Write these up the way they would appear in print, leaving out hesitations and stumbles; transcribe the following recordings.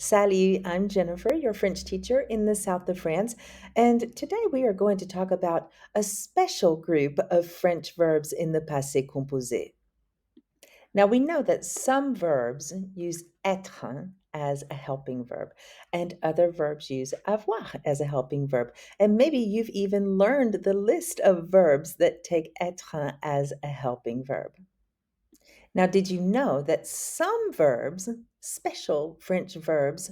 Salut, I'm Jennifer, your French teacher in the south of France, and today we are going to talk about a special group of French verbs in the passé composé. Now, we know that some verbs use être as a helping verb, and other verbs use avoir as a helping verb. And maybe you've even learned the list of verbs that take être as a helping verb. Now, did you know that some verbs, special French verbs,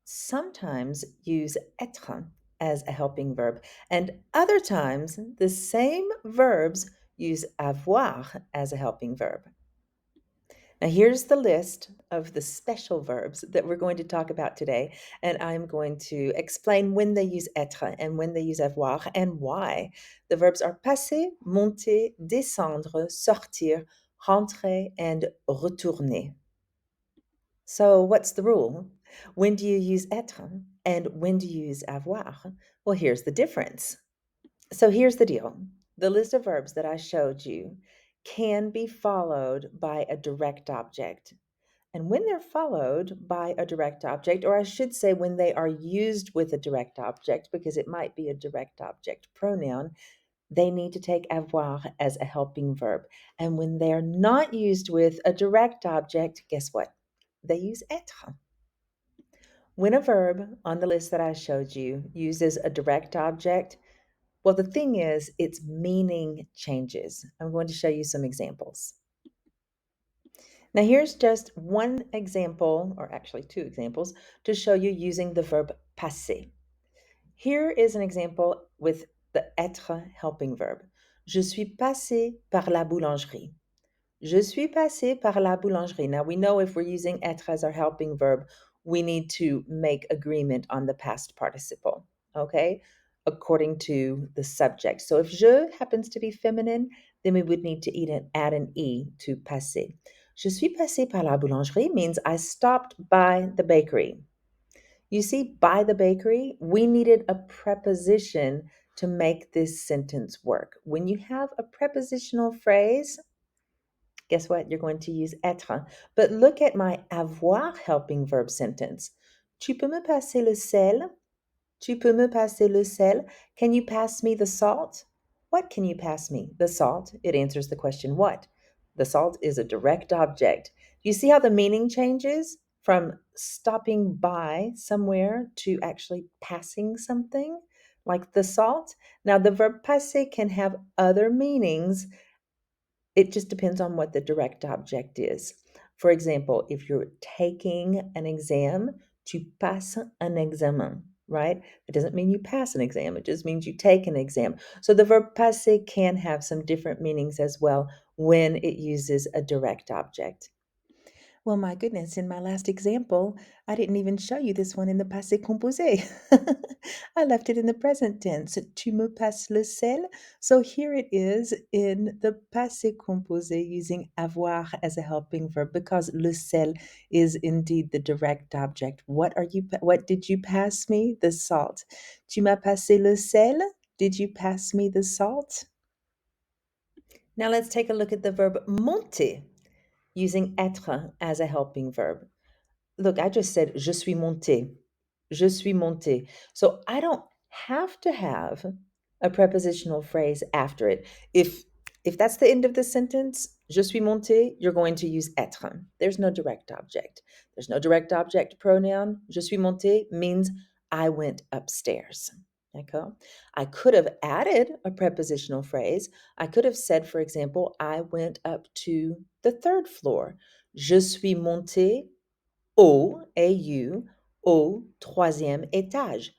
sometimes use être as a helping verb, and other times the same verbs use avoir as a helping verb? Now, here's the list of the special verbs that we're going to talk about today, and I'm going to explain when they use être and when they use avoir and why. The verbs are passer, monter, descendre, sortir, rentrer, and retourner. So, what's the rule? When do you use être and when do you use avoir? Well, here's the difference. So, here's the deal. The list of verbs that I showed you can be followed by a direct object. And when they're followed by a direct object, or I should say when they are used with a direct object, because it might be a direct object pronoun, they need to take avoir as a helping verb. And when they're not used with a direct object, guess what? They use être. When a verb on the list that I showed you uses a direct object, well, the thing is, its meaning changes. I'm going to show you some examples. Now, here's just one example, or actually two examples, to show you using the verb passer. Here is an example with the être helping verb. Je suis passé par la boulangerie. Je suis passé par la boulangerie. Now, we know if we're using être as our helping verb, we need to make agreement on the past participle, okay? According to the subject. So if je happens to be feminine, then we would need to add an E to passer. Je suis passé par la boulangerie means I stopped by the bakery. You see, by the bakery, we needed a preposition to make this sentence work. When you have a prepositional phrase, guess what? You're going to use être. But look at my avoir helping verb sentence. Tu peux me passer le sel? Tu peux me passer le sel? Can you pass me the salt? What can you pass me? The salt. It answers the question what? The salt is a direct object. You see how the meaning changes from stopping by somewhere to actually passing something, like the salt? Now, the verb passer can have other meanings. It just depends on what the direct object is. For example, if you're taking an exam, tu passes un examen, right? It doesn't mean you pass an exam, it just means you take an exam. So the verb passer can have some different meanings as well when it uses a direct object. Well, my goodness, in my last example, I didn't even show you this one in the passé composé. I left it in the present tense. Tu me passes le sel. So here it is in the passé composé using avoir as a helping verb because le sel is indeed the direct object. What did you pass me? The salt. Tu m'as passé le sel? Did you pass me the salt? Now let's take a look at the verb monter using être as a helping verb. Look, I just said je suis monté. Je suis monté. So I don't have to have a prepositional phrase after it. If that's the end of the sentence, je suis monté, you're going to use être. There's no direct object. There's no direct object pronoun. Je suis monté means I went upstairs. Okay? I could have added a prepositional phrase. I could have said, for example, I went up to the third floor. Je suis monté au troisième étage.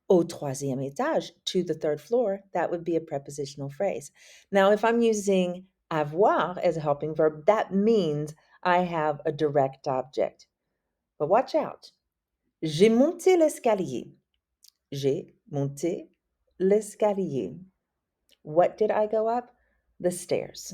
Au troisième étage, to the third floor, that would be a prepositional phrase. Now, if I'm using avoir as a helping verb, that means I have a direct object. But watch out. J'ai monté l'escalier. J'ai monté l'escalier. What did I go up? The stairs.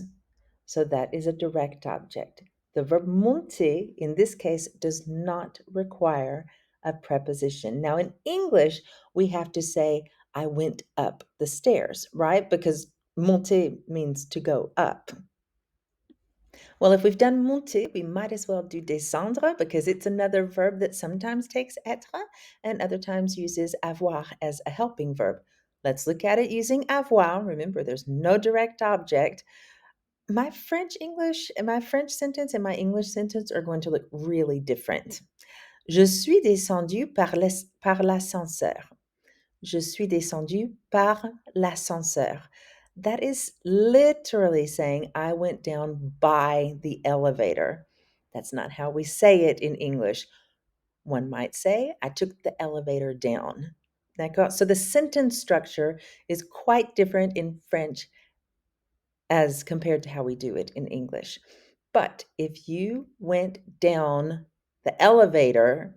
So that is a direct object. The verb monter, in this case, does not require a preposition. Now, in English, we have to say, I went up the stairs, right? Because monter means to go up. Well, if we've done monter, we might as well do descendre because it's another verb that sometimes takes être and other times uses avoir as a helping verb. Let's look at it using avoir. Remember, there's no direct object. My French sentence and my English sentence are going to look really different. Je suis descendu par l'ascenseur. Je suis descendu par l'ascenseur. That is literally saying I went down by the elevator. That's not how we say it in English. One might say, I took the elevator down. So the sentence structure is quite different in French as compared to how we do it in English. But if you went down the elevator,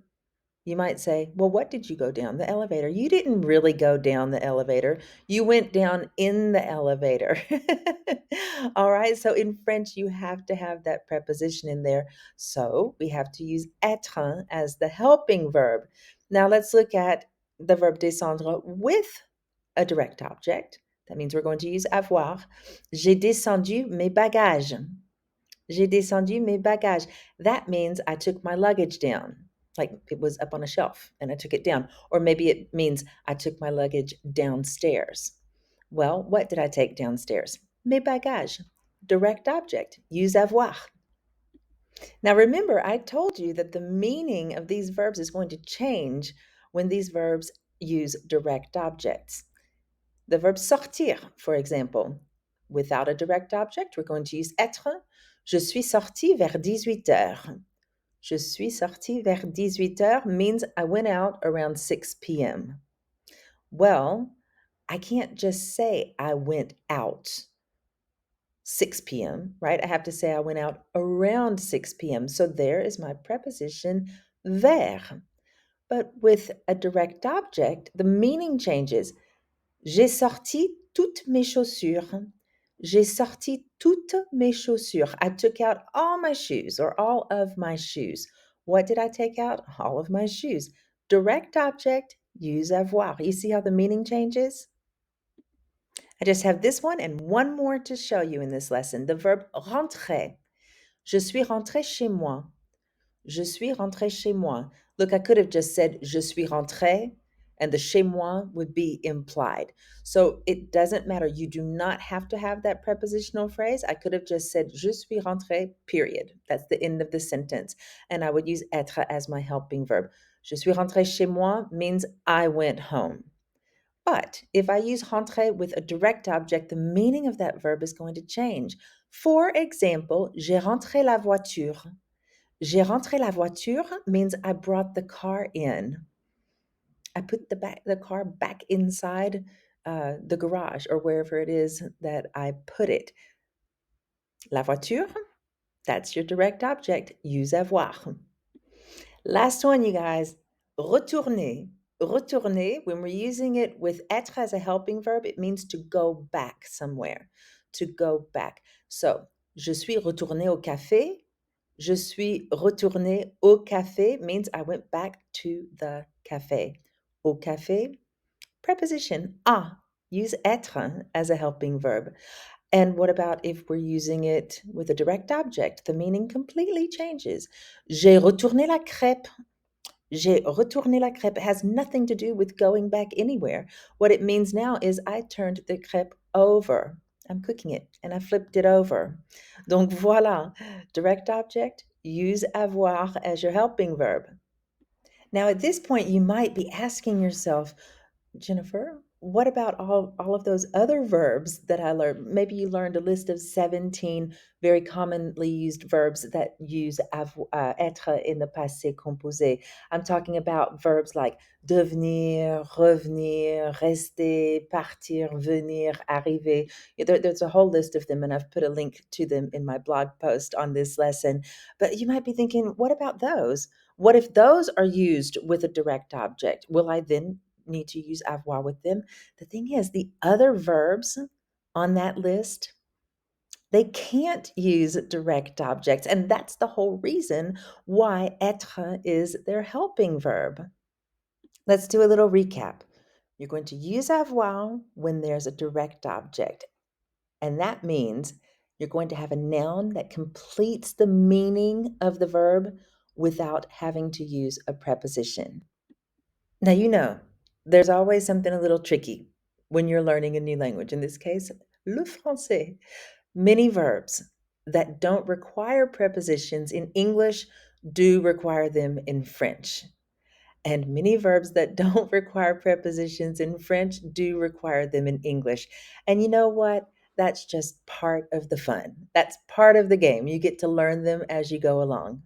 you might say, well, what did you go down the elevator? You didn't really go down the elevator. You went down in the elevator. All right. So in French, you have to have that preposition in there. So we have to use être as the helping verb. Now let's look at the verb descendre with a direct object. That means we're going to use avoir. J'ai descendu mes bagages. J'ai descendu mes bagages. That means I took my luggage down, like it was up on a shelf and I took it down. Or maybe it means I took my luggage downstairs. Well, what did I take downstairs? Mes bagages. Direct object. Use avoir. Now remember, I told you that the meaning of these verbs is going to change when these verbs use direct objects. The verb sortir, for example, without a direct object, we're going to use être. Je suis sorti vers 18 heures. Je suis sorti vers 18 heures means I went out around 6 p.m. Well, I can't just say I went out 6 p.m., right? I have to say I went out around 6 p.m. So there is my preposition vers. But with a direct object, the meaning changes. J'ai sorti toutes mes chaussures. J'ai sorti toutes mes chaussures. I took out all my shoes or all of my shoes. What did I take out? All of my shoes. Direct object, use avoir. You see how the meaning changes? I just have this one and one more to show you in this lesson. The verb rentrer. Je suis rentré chez moi. Je suis rentré chez moi. Look, I could have just said je suis rentré and the chez moi would be implied. So it doesn't matter. You do not have to have that prepositional phrase. I could have just said je suis rentré, period. That's the end of the sentence. And I would use être as my helping verb. Je suis rentré chez moi means I went home. But if I use rentrer with a direct object, the meaning of that verb is going to change. For example, j'ai rentré la voiture. J'ai rentré la voiture means I brought the car in. I put the car back inside the garage or wherever it is that I put it. La voiture, that's your direct object. Use avoir. Last one, you guys. Retourner. Retourner, when we're using it with être as a helping verb, it means to go back somewhere. To go back. So, je suis retourné au café. Je suis retourné au café means I went back to the café. Au café, preposition à. Use être as a helping verb. And what about if we're using it with a direct object? The meaning completely changes. J'ai retourné la crêpe. J'ai retourné la crêpe. It has nothing to do with going back anywhere. What it means now is I turned the crêpe over. I'm cooking it and I flipped it over. Donc voilà, direct object, use avoir as your helping verb. Now at this point, you might be asking yourself, Jennifer, what about all of those other verbs that I learned? Maybe you learned a list of 17 very commonly used verbs that use être in the passé composé. I'm talking about verbs like devenir, revenir, rester, partir, venir, arriver. There's a whole list of them, and I've put a link to them in my blog post on this lesson. But you might be thinking, what about those? What if those are used with a direct object? Will I then need to use avoir with them? The thing is, the other verbs on that list, they can't use direct objects. And that's the whole reason why être is their helping verb. Let's do a little recap. You're going to use avoir when there's a direct object. And that means You're going to have a noun that completes the meaning of the verb without having to use a preposition. Now, there's always something a little tricky when you're learning a new language. In this case, le français. Many verbs that don't require prepositions in English do require them in French. And many verbs that don't require prepositions in French do require them in English. And you know what? That's just part of the fun. That's part of the game. You get to learn them as you go along.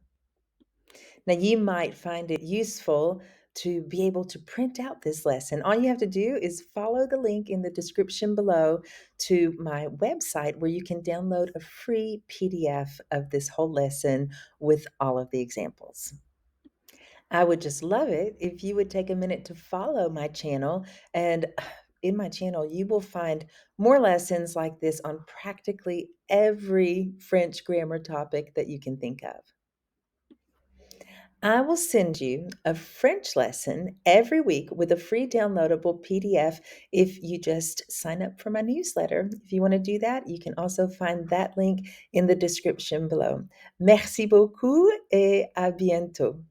Now, you might find it useful to be able to print out this lesson. All you have to do is follow the link in the description below to my website where you can download a free PDF of this whole lesson with all of the examples. I would just love it if you would take a minute to follow my channel. And in my channel, you will find more lessons like this on practically every French grammar topic that you can think of. I will send you a French lesson every week with a free downloadable PDF if you just sign up for my newsletter. If you want to do that, you can also find that link in the description below. Merci beaucoup et à bientôt.